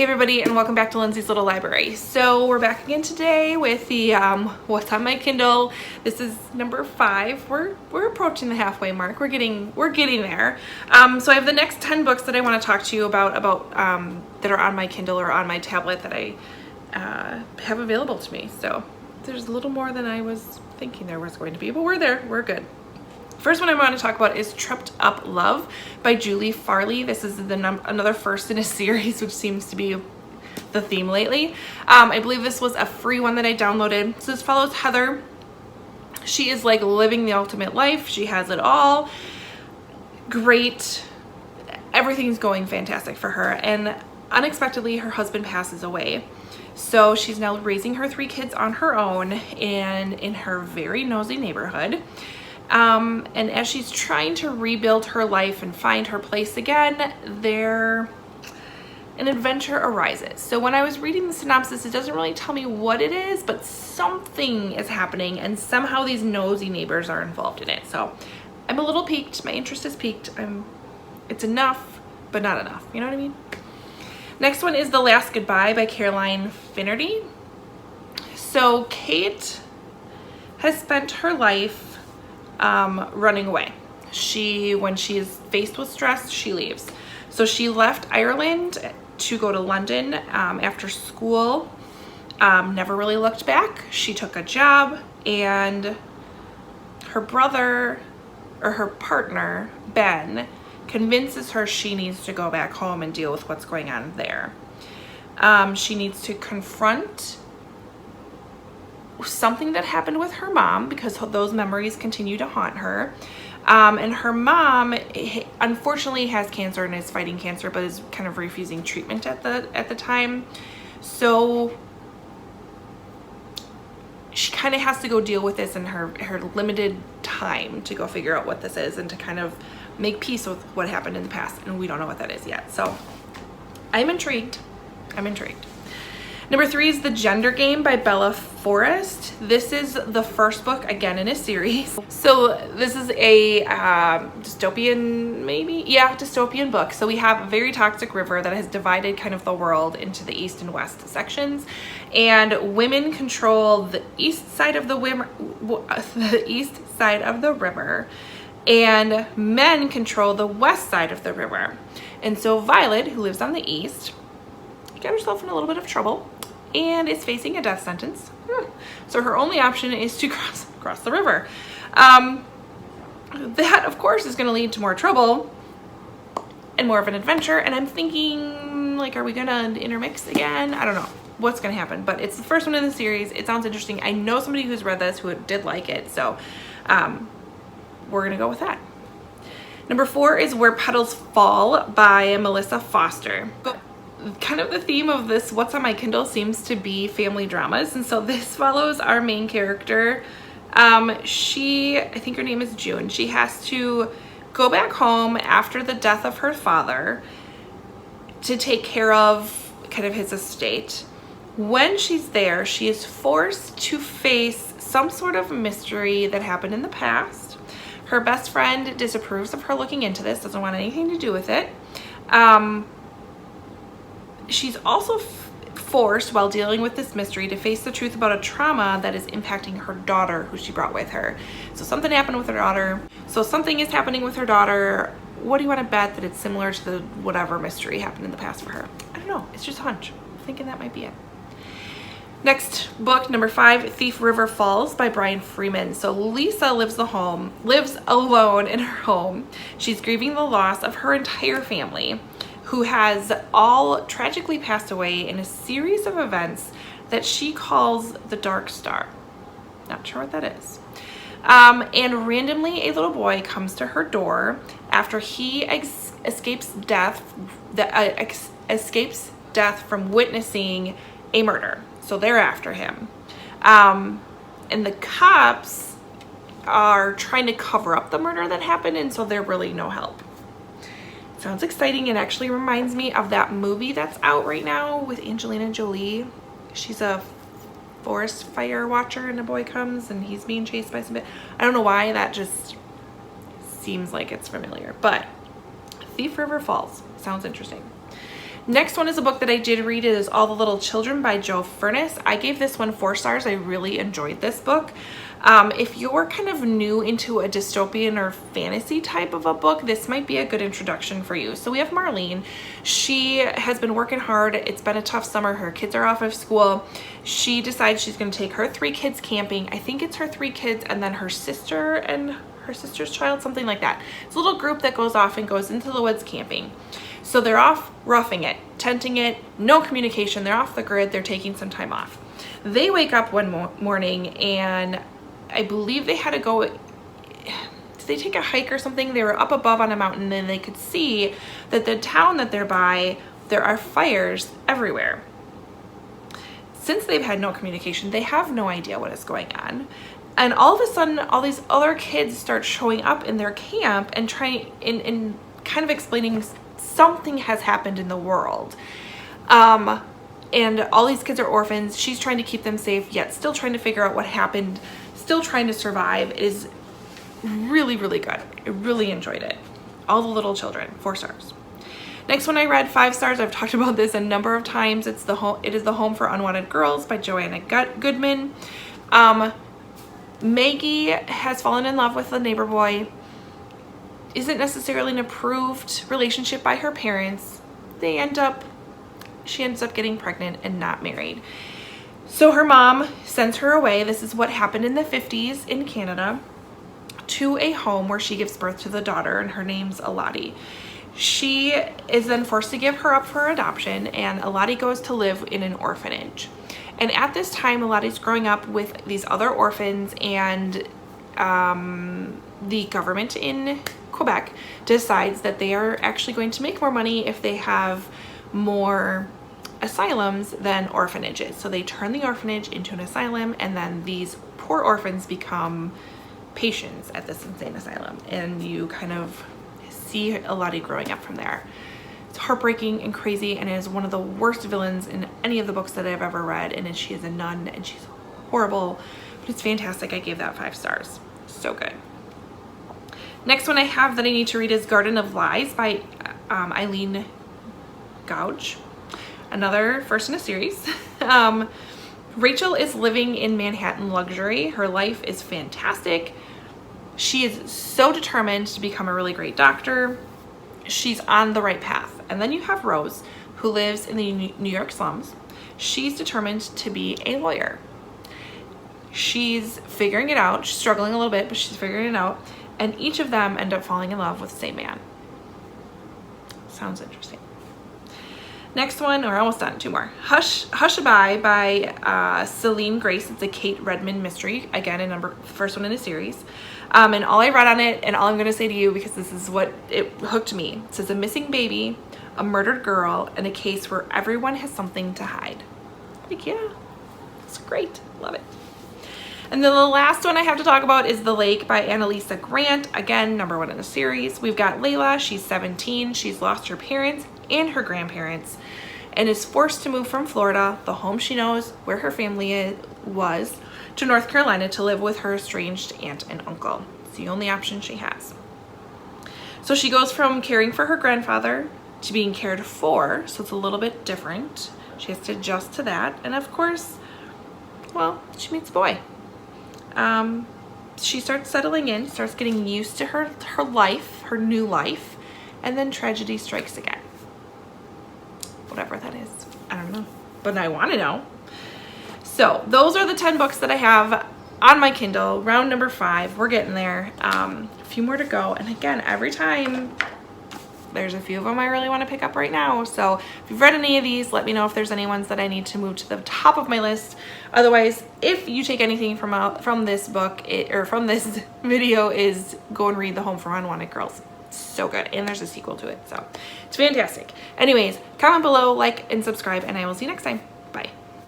Hey everybody, and welcome back to Lindsey's Little Library. So we're back again today with the what's on my Kindle. This is number 5. We're approaching the halfway mark. We're getting there. So I have the next 10 books that I want to talk to you about that are on my Kindle or on my tablet that I have available to me. So there's a little more than I was thinking there was going to be, but we're there. We're good. First one I want to talk about is Tripped Up Love by Julie Farley. This is another first in a series, which seems to be the theme lately. I believe this was a free one that I downloaded. So this follows Heather. She is like living the ultimate life. She has it all. Great. Everything's going fantastic for her. And unexpectedly, her husband passes away. So she's now raising her 3 kids on her own and in her very nosy neighborhood. And as she's trying to rebuild her life and find her place again, an adventure arises. So when I was reading the synopsis, it doesn't really tell me what it is, but something is happening and somehow these nosy neighbors are involved in it. So I'm a little piqued. My interest is piqued. It's enough, but not enough. You know what I mean? Next one is The Last Goodbye by Caroline Finnerty. So Kate has spent her life running away. When she is faced with stress, she leaves. So she left Ireland to go to London after school, never really looked back. She took a job, and her brother, or her partner, Ben, convinces her she needs to go back home and deal with what's going on there. She needs to confront something that happened with her mom because those memories continue to haunt her. And her mom unfortunately has cancer and is fighting cancer, but is kind of refusing treatment at the time. So she kind of has to go deal with this in her limited time to go figure out what this is and to kind of make peace with what happened in the past. And we don't know what that is yet. So I'm intrigued. Number 3 is The Gender Game by Bella Forrest. This is the first book, again, in a series. So this is a dystopian, maybe? Yeah, dystopian book. So we have a very toxic river that has divided kind of the world into the east and west sections. And women control the east side of the river, and men control the west side of the river. And so Violet, who lives on the east, got herself in a little bit of trouble and is facing a death sentence. So her only option is to cross the river. That, of course, is going to lead to more trouble and more of an adventure. And I'm thinking, like, are we going to intermix again? I don't know what's going to happen, but it's the first one in the series. It sounds interesting. I know somebody who's read this who did like it, so we're going to go with that. Number 4 is Where Petals Fall by Melissa Foster. Kind of the theme of this what's on my Kindle seems to be family dramas, and so this follows our main character. I think her name is June. She has to go back home after the death of her father to take care of kind of his estate. When she's there, she is forced to face some sort of mystery that happened in the past. Her best friend disapproves of her looking into this, doesn't want anything to do with it. She's also forced, while dealing with this mystery, to face the truth about a trauma that is impacting her daughter, who she brought with her. So something happened with her daughter. So something is happening with her daughter. What do you want to bet that it's similar to the whatever mystery happened in the past for her? I don't know. It's just a hunch. I'm thinking that might be it. Next book, number 5, Thief River Falls by Brian Freeman. So Lisa lives alone in her home. She's grieving the loss of her entire family, who has all tragically passed away in a series of events that she calls the Dark Star. Not sure what that is. And randomly, a little boy comes to her door after he escapes death from witnessing a murder. So they're after him. And the cops are trying to cover up the murder that happened, and so they're really no help. Sounds exciting. It actually reminds me of that movie that's out right now with Angelina Jolie. She's a forest fire watcher and a boy comes and he's being chased by some bit. I don't know why, that just seems like it's familiar, but Thief River Falls sounds interesting. Next one is a book that I did read. It is All the Little Children by Furnis. I gave this one 4 stars. I really enjoyed this book. If you're kind of new into a dystopian or fantasy type of a book, this might be a good introduction for you. So we have Marlene. She has been working hard. It's been a tough summer. Her kids are off of school. She decides she's going to take her 3 kids camping. I think it's her 3 kids and then her sister and her sister's child, something like that. It's a little group that goes off and goes into the woods camping. So they're off roughing it, tenting it, no communication. They're off the grid. They're taking some time off. They wake up one morning and I believe they had to go, did they take a hike or something? They were up above on a mountain and they could see that the town that they're by, there are fires everywhere. Since they've had no communication, they have no idea what is going on. And all of a sudden, all these other kids start showing up in their camp and trying, and kind of explaining something has happened in the world. And all these kids are orphans. She's trying to keep them safe, yet still trying to figure out what happened, still trying to survive. It is really, really good. I really enjoyed it. All the Little Children, 4 stars. Next one I read, 5 stars. I've talked about this a number of times. It is The Home for Unwanted Girls by Joanna Goodman. Maggie has fallen in love with the neighbor boy. Isn't necessarily an approved relationship by her parents. She ends up getting pregnant and not married. So her mom sends her away. This is what happened in the 50s in Canada, to a home where she gives birth to the daughter, and her name's Elodie. She is then forced to give her up for adoption, and Elodie goes to live in an orphanage. And at this time, Elodie's growing up with these other orphans, and the government in Quebec decides that they are actually going to make more money if they have more asylums than orphanages. So they turn the orphanage into an asylum, and then these poor orphans become patients at this insane asylum, and you kind of see Elodie growing up from there. It's heartbreaking and crazy, and it is one of the worst villains in any of the books that I've ever read, and she is a nun and she's horrible, but it's fantastic. I gave that 5 stars. So good. Next one I have that I need to read is Garden of Lies by Eileen, Gouge. Another first in a series. Rachel is living in Manhattan luxury. Her life is fantastic. She is so determined to become a really great doctor. She's on the right path. And then you have Rose, who lives in the New York slums. She's determined to be a lawyer. She's figuring it out. She's struggling a little bit, but she's figuring it out. And each of them end up falling in love with the same man. Sounds interesting. Next one, we're almost done, 2 more. Hushabye by Celine Grace. It's a Kate Redmond mystery. Again, first one in a series. And all I read on it, and all I'm gonna say to you, because this is what it hooked me. It says a missing baby, a murdered girl, and a case where everyone has something to hide. Like, yeah, it's great, love it. And then the last one I have to talk about is The Lake by Annalisa Grant. Again, number 1 in the series. We've got Layla, she's 17. She's lost her parents and her grandparents and is forced to move from Florida, the home she knows where her family was, to North Carolina to live with her estranged aunt and uncle. It's the only option she has. So she goes from caring for her grandfather to being cared for, so it's a little bit different. She has to adjust to that, and of course, well, she meets a boy. She starts settling in, starts getting used to her life, her new life, and then tragedy strikes again. Whatever that is, I don't know, but I want to know. So those are the 10 books that I have on my Kindle. Round number 5, we're getting there. A few more to go, and again, every time there's a few of them I really want to pick up right now. So if you've read any of these, let me know if there's any ones that I need to move to the top of my list. Otherwise, if you take anything from this book or from this video, is go and read The Home for Unwanted Girls. It's so good, and there's a sequel to it, so it's fantastic. Anyways, comment below, like, and subscribe, and I will see you next time. Bye.